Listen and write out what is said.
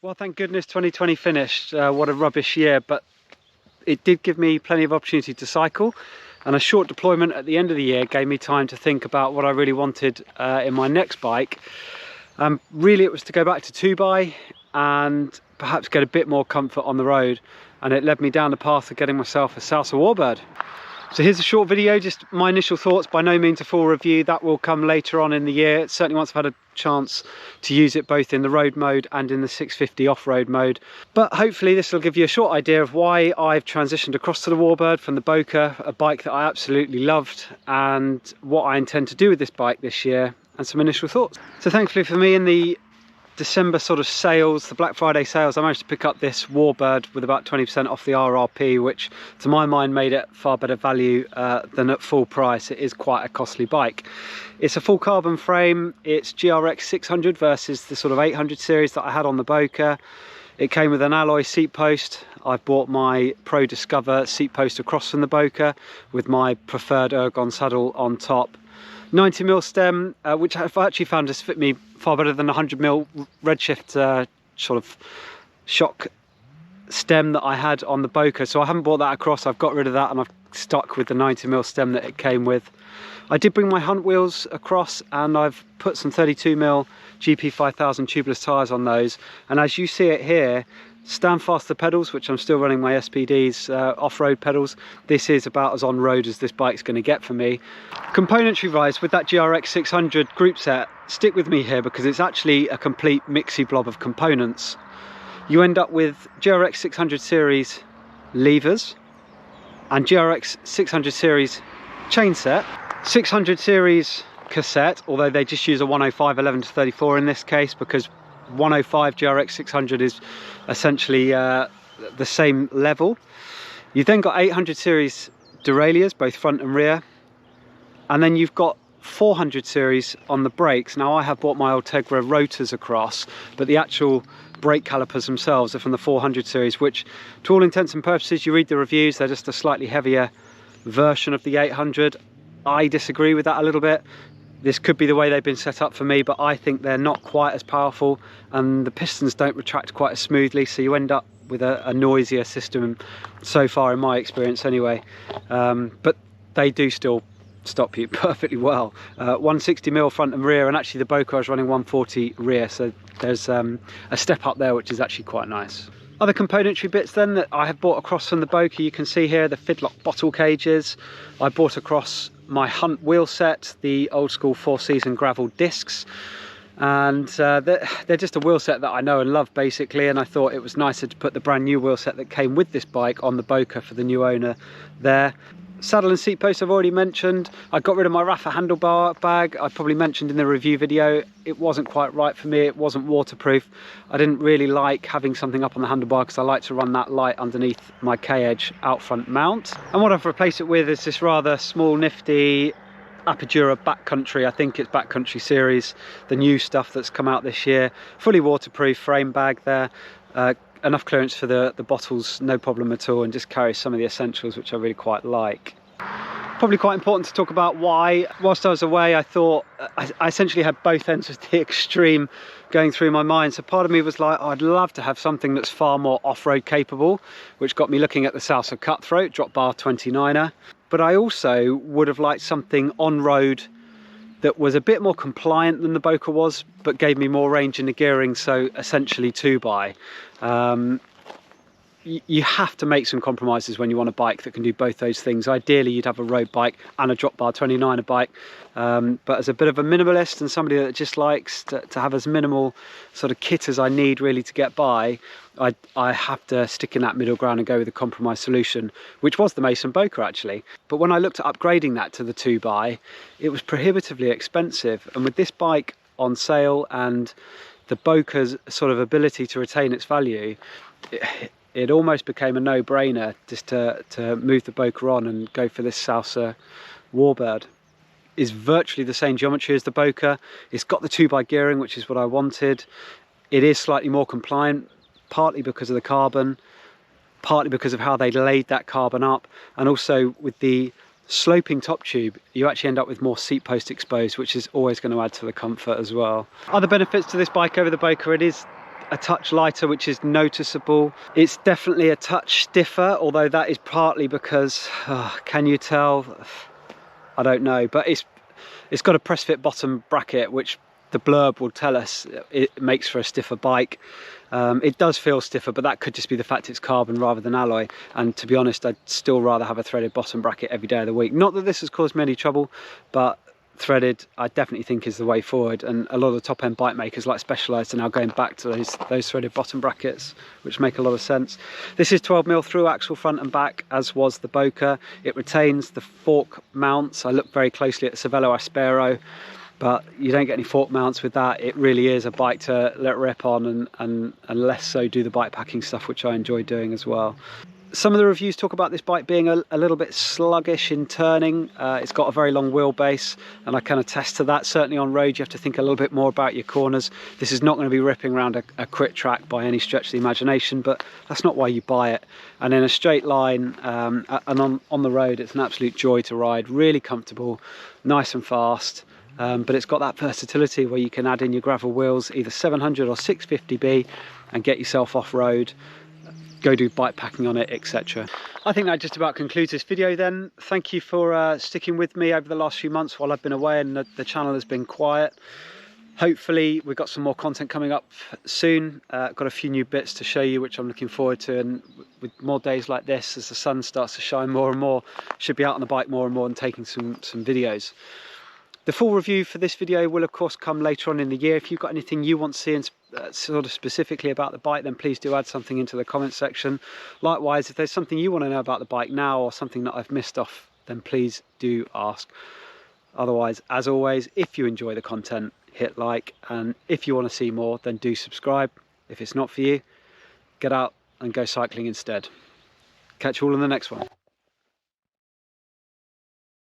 Well, thank goodness 2020 finished. What a rubbish year, but it did give me plenty of opportunity to cycle, and a short deployment at the end of the year gave me time to think about what I really wanted in my next bike. Really, it was to go back to 2x and perhaps get a bit more comfort on the road, and it led me down the path of getting myself a Salsa Warbird. So here's a short video, just my initial thoughts, by no means a full review. That will come later on in the year, certainly once I've had a chance to use it both in the road mode and in the 650 off-road mode. But hopefully this will give you a short idea of why I've transitioned across to the Warbird from the Bokeh, a bike that I absolutely loved, and what I intend to do with this bike this year, and some initial thoughts. So thankfully for me, in the December sort of sales, the Black Friday sales, I managed to pick up this Warbird with about 20% off the RRP, which to my mind made it far better value than at full price. It is quite a costly bike. It's a full carbon frame. It's GRX 600 versus the sort of 800 series that I had on the Bokeh. It came with an alloy seat post. I've bought my Pro Discover seat post across from the Bokeh with my preferred ergon saddle on top. 90mm stem, which I've actually found has fit me far better than 100mm redshift sort of shock stem that I had on the Bokeh. So I haven't bought that across, I've got rid of that and I've stuck with the 90mm stem that it came with. I did bring my hunt wheels across, and I've put some 32mm GP 5000 tubeless tyres on those, and as you see it here, stand faster pedals, which I'm still running my SPD's off-road pedals. This is about as on-road as this bike's going to get for me. Componentry wise, with that GRX 600 group set, stick with me here because it's actually a complete mixy blob of components. You end up with GRX 600 series levers and GRX 600 series chain set, 600 series cassette, although they just use a 105 11-34 in this case, because 105 GRX 600 is essentially the same level. You've then got 800 series derailleurs, both front and rear, and then you've got 400 series on the brakes. Now I have bought my Ultegra rotors across, but the actual brake calipers themselves are from the 400 series, which to all intents and purposes, you read the reviews, they're just a slightly heavier version of the 800. I disagree with that a little bit. This could be the way they've been set up for me, but I think they're not quite as powerful, and the pistons don't retract quite as smoothly, so you end up with a noisier system so far in my experience anyway. But they do still stop you perfectly well. 160mm front and rear, and actually the Bokeh I was running 140 rear, so there's a step up there, which is actually quite nice. Other componentry bits then that I have bought across from the Bokeh, you can see here the Fidlock bottle cages. I bought across my Hunt wheel set, the old school 4-season gravel discs, and they're just a wheel set that I know and love basically, and I thought it was nicer to put the brand new wheel set that came with this bike on the Bokeh for the new owner there. Saddle and seat post I've already mentioned. I got rid of my Rafa handlebar bag. I probably mentioned in the review video, it wasn't quite right for me, it wasn't waterproof. I didn't really like having something up on the handlebar because I like to run that light underneath my K-Edge out front mount. And what I've replaced it with is this rather small nifty Apidura Backcountry, I think it's Backcountry series, the new stuff that's come out this year. Fully waterproof frame bag there. Enough clearance for the bottles, no problem at all, and just carries some of the essentials which I really quite like. Probably quite important to talk about why, whilst I was away, I thought I essentially had both ends of the extreme going through my mind. So part of me was like, oh, I'd love to have something that's far more off-road capable, which got me looking at the Salsa Cutthroat drop bar 29er. But I also would have liked something on-road that was a bit more compliant than the Bokeh was, but gave me more range in the gearing, so essentially 2x. You have to make some compromises when you want a bike that can do both those things. Ideally, you'd have a road bike and a drop bar 29er bike, but as a bit of a minimalist and somebody that just likes to have as minimal sort of kit as I need really to get by, I have to stick in that middle ground and go with a compromise solution, which was the Mason Bokeh actually. But when I looked at upgrading that to the 2x, it was prohibitively expensive, and with this bike on sale and the Bokeh's sort of ability to retain its value, it almost became a no-brainer just to move the Bokeh on and go for this Salsa Warbird. It's virtually the same geometry as the Bokeh. It's got the 2x gearing, which is what I wanted. It is slightly more compliant, partly because of the carbon, partly because of how they laid that carbon up, and also with the sloping top tube, you actually end up with more seat post exposed, which is always going to add to the comfort as well. Other benefits to this bike over the Bokeh, it is a touch lighter, which is noticeable. It's definitely a touch stiffer, although that is partly because, can you tell? I don't know, but it's got a press fit bottom bracket, which the blurb will tell us it makes for a stiffer bike. It does feel stiffer, but that could just be the fact it's carbon rather than alloy. And to be honest, I'd still rather have a threaded bottom bracket every day of the week. Not that this has caused me any trouble, but threaded I definitely think is the way forward, and a lot of the top end bike makers like Specialized are now going back to those threaded bottom brackets, which make a lot of sense. This is 12mm through axle front and back, as was the Bokeh. It retains the fork mounts. I looked very closely at the Cervelo Aspero, but you don't get any fork mounts with that. It really is a bike to let rip on and less so do the bike packing stuff, which I enjoy doing as well. Some of the reviews talk about this bike being a little bit sluggish in turning. It's got a very long wheelbase, and I can attest to that. Certainly on road you have to think a little bit more about your corners. This is not going to be ripping around a crit track by any stretch of the imagination, but that's not why you buy it. And in a straight line and on the road, it's an absolute joy to ride. Really comfortable, nice and fast. But it's got that versatility where you can add in your gravel wheels, either 700 or 650B, and get yourself off-road, go do bike packing on it, etc. I think that just about concludes this video then. Thank you for sticking with me over the last few months while I've been away and the channel has been quiet. Hopefully we've got some more content coming up soon. Got a few new bits to show you, which I'm looking forward to, and with more days like this, as the sun starts to shine more and more, should be out on the bike more and more and taking some videos. The full review for this video will of course come later on in the year. If you've got anything you want to see and sort of specifically about the bike, then please do add something into the comment section. Likewise, if there's something you want to know about the bike now or something that I've missed off, then please do ask. Otherwise, as always, if you enjoy the content, hit like, and if you want to see more, then do subscribe. If it's not for you, get out and go cycling instead. Catch you all in the next one.